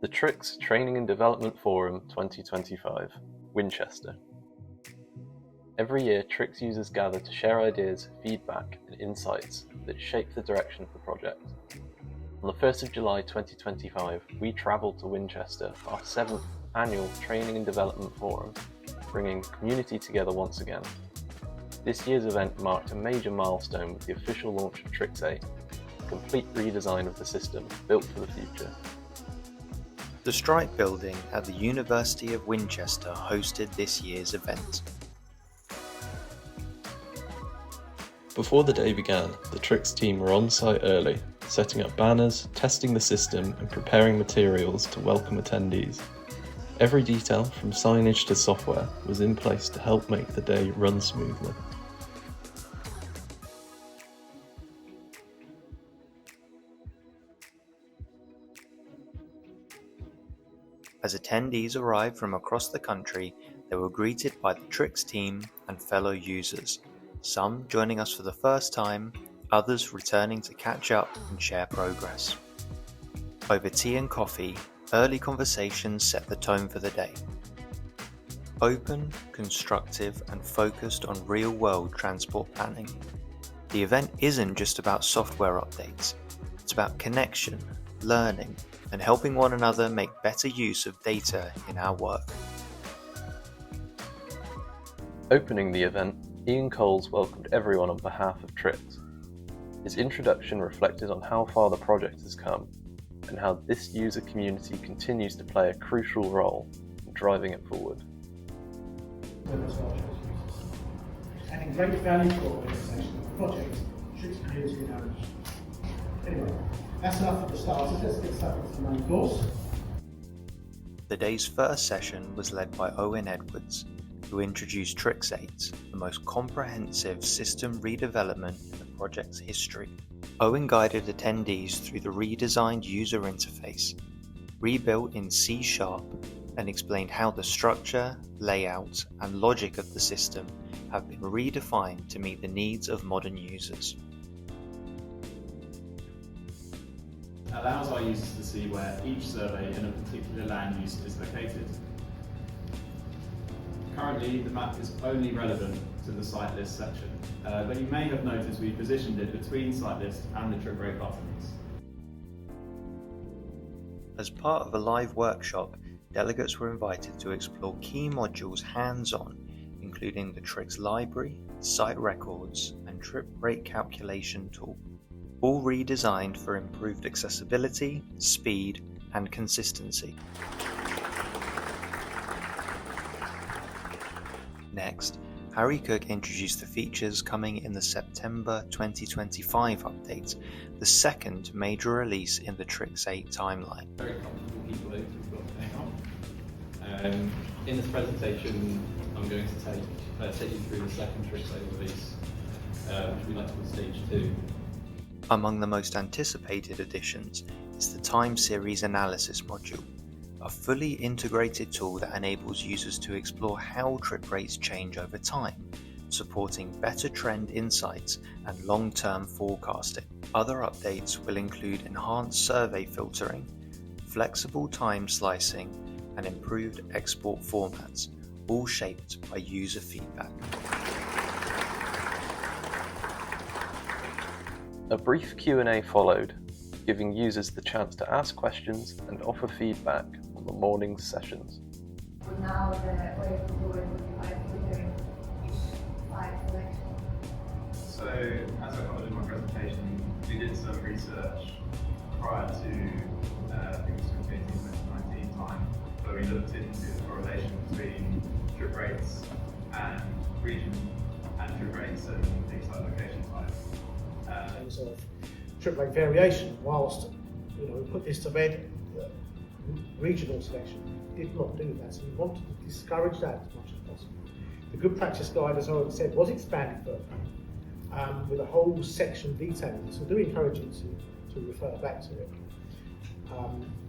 The TRICS Training and Development Forum 2025, Winchester. Every year, TRICS users gather to share ideas, feedback, and insights that shape the direction of the project. On the 1st of July 2025, we travelled to Winchester for our 7th annual Training and Development Forum, bringing the community together once again. This year's event marked a major milestone with the official launch of TRICS 8, a complete redesign of the system built for the future. The Stripe building at the University of Winchester hosted this year's event. Before the day began, the TRICS team were on site early, setting up banners, testing the system and preparing materials to welcome attendees. Every detail, from signage to software, was in place to help make the day run smoothly. As attendees arrived from across the country, they were greeted by the TRICS team and fellow users, some joining us for the first time, others returning to catch up and share progress. Over tea and coffee, early conversations set the tone for the day. Open, constructive, and focused on real-world transport planning. The event isn't just about software updates, it's about connection, learning, and helping one another make better use of data in our work. Opening the event, Ian Coles welcomed everyone on behalf of TRICS. His introduction reflected on how far the project has come and how this user community continues to play a crucial role in driving it forward. Adding great value to our organisation of the project, TRICS community and owners. Anyway, that's enough for the starters. Let's get stuck into the main course. The day's first session was led by Owen Edwards, who introduced TRICS 8, the most comprehensive system redevelopment in the project's history. Owen guided attendees through the redesigned user interface, rebuilt in C#, and explained how the structure, layout, and logic of the system have been redefined to meet the needs of modern users. Allows our users to see where each survey in a particular land use is located. Currently, the map is only relevant to the site list section, but you may have noticed we positioned it between site list and the trip rate buttons. As part of a live workshop, delegates were invited to explore key modules hands-on, including the TRICS library, site records, and trip rate calculation tool, all redesigned for improved accessibility, speed, and consistency. Next, Harry Cook introduced the features coming in the September 2025 update, the second major release in the TRICS 8 timeline. Very comfortable people we've got going on. In this presentation, I'm going to take you through the second TRICS 8 release, which we like to call Stage 2. Among the most anticipated additions is the Time Series Analysis module, a fully integrated tool that enables users to explore how trip rates change over time, supporting better trend insights and long-term forecasting. Other updates will include enhanced survey filtering, flexible time slicing, and improved export formats, all shaped by user feedback. A brief Q&A followed, giving users the chance to ask questions and offer feedback on the morning's sessions. Now the way forward would be by filtering each site selection. So, as I covered in my presentation, we did some research prior to I think it was 2018-2019 time, where we looked into the correlation between trip rates and region and trip rates and things like location type. Of trip rate variation, whilst we put this to bed, regional selection did not do that, so we wanted to discourage that as much as possible. The good practice guide, as I said, was expanded further with a whole section detailing this, so I do encourage you to refer back to it.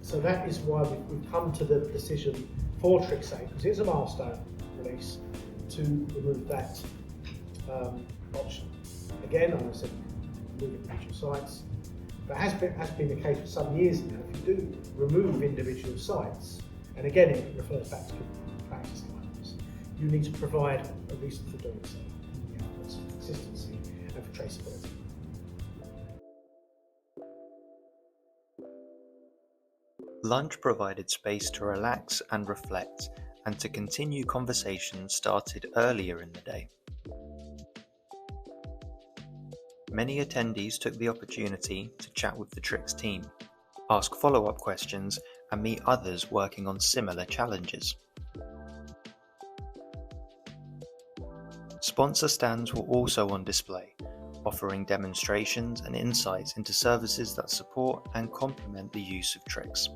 So that is why we've come to the decision for TRICS 8, because it's a milestone release, to remove that option. Again, I said, moving regional sites. But it has been the case for some years now. If you do remove individual sites, and again it refers back to practice guidance, you need to provide a reason for doing so. That's for consistency and for traceability. Lunch provided space to relax and reflect, and to continue conversations started earlier in the day. Many attendees took the opportunity to chat with the TRICS team, ask follow-up questions, and meet others working on similar challenges. Sponsor stands were also on display, offering demonstrations and insights into services that support and complement the use of TRICS.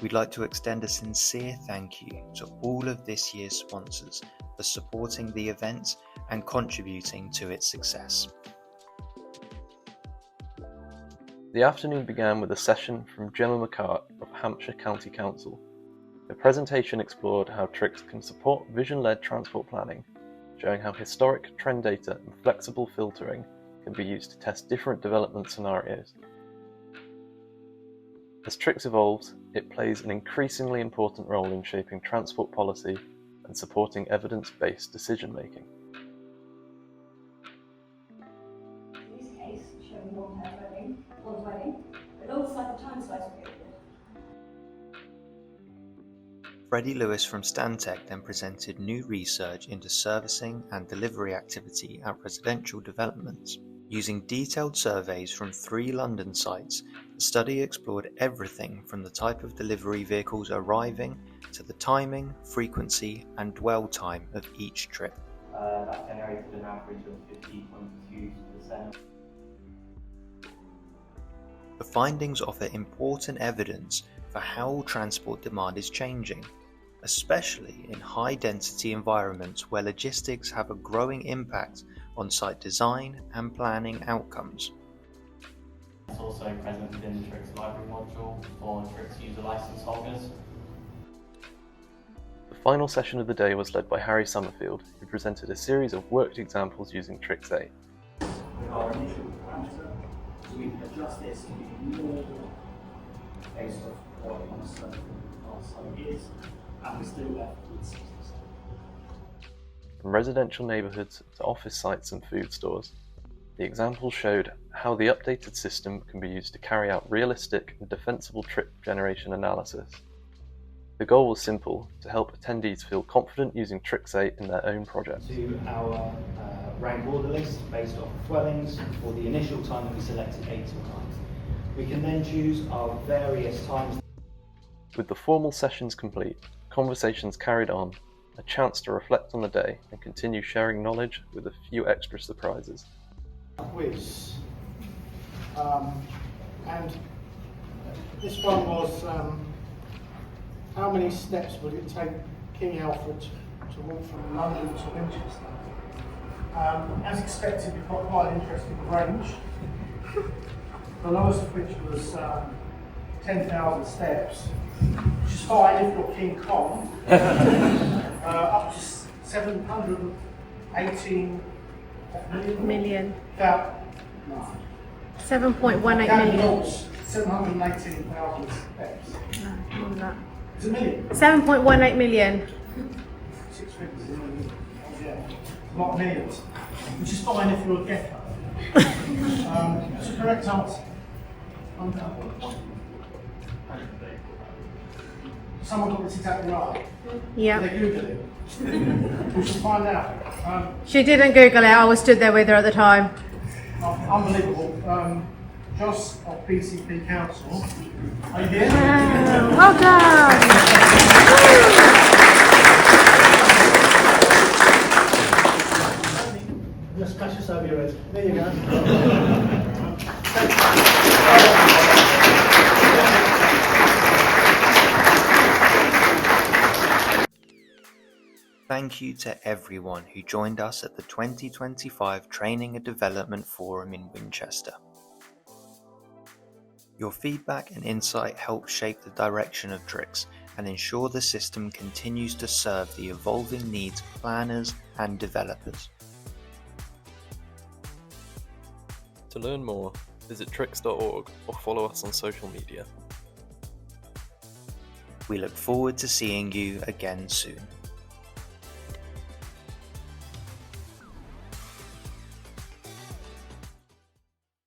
We'd like to extend a sincere thank you to all of this year's sponsors for supporting the event and contributing to its success. The afternoon began with a session from Gemma McCart of Hampshire County Council. The presentation explored how TRICS can support vision-led transport planning, showing how historic trend data and flexible filtering can be used to test different development scenarios. As TRICS evolves, it plays an increasingly important role in shaping transport policy and supporting evidence-based decision-making. In this case, showing one wedding, alongside the time slice period. Freddie Lewis from Stantec then presented new research into servicing and delivery activity at residential developments. Using detailed surveys from 3 London sites, the study explored everything from the type of delivery vehicles arriving to the timing, frequency and dwell time of each trip. That generated an average of 50.2%. The findings offer important evidence for how transport demand is changing, especially in high-density environments where logistics have a growing impact on site design and planning outcomes. It's also present within the TRICS library module for TRICS user license holders. The final session of the day was led by Harry Summerfield, who presented a series of worked examples using TRICS 8. With our initial parameter, so we can adjust this to be more based off what our site is, and we're still left with 60%. From residential neighbourhoods to office sites and food stores, the examples showed how the updated system can be used to carry out realistic and defensible trip generation analysis. The goal was simple: to help attendees feel confident using TRICS 8 in their own projects. To our rank order list based off dwellings for the initial time that we selected 8 till 9. We can then choose our various times. With the formal sessions complete, conversations carried on, a chance to reflect on the day and continue sharing knowledge with a few extra surprises. Quiz. And this one was how many steps would it take King Alfred to walk from London to Winchester? As expected, we've got quite an interesting range, the lowest of which was 10,000 steps, which is fine if you're King Kong, up to 718 million. About 7.18 million. 718,000 steps. No, more than that. It's a million. 7.18 million. 6 figures is a million. Yeah, a lot of millions. Which is fine if you're a gecko. That's the correct answer. Someone got this exactly right. Yeah. They Googled it. We should find out. She didn't Google it, I was stood there with her at the time. Unbelievable. Joss of BCP Council. Are you here? Well done! Just scratch this over your head. There you go. Thank you to everyone who joined us at the 2025 Training and Development Forum in Winchester. Your feedback and insight help shape the direction of TRICS and ensure the system continues to serve the evolving needs of planners and developers. To learn more, visit trics.org or follow us on social media. We look forward to seeing you again soon.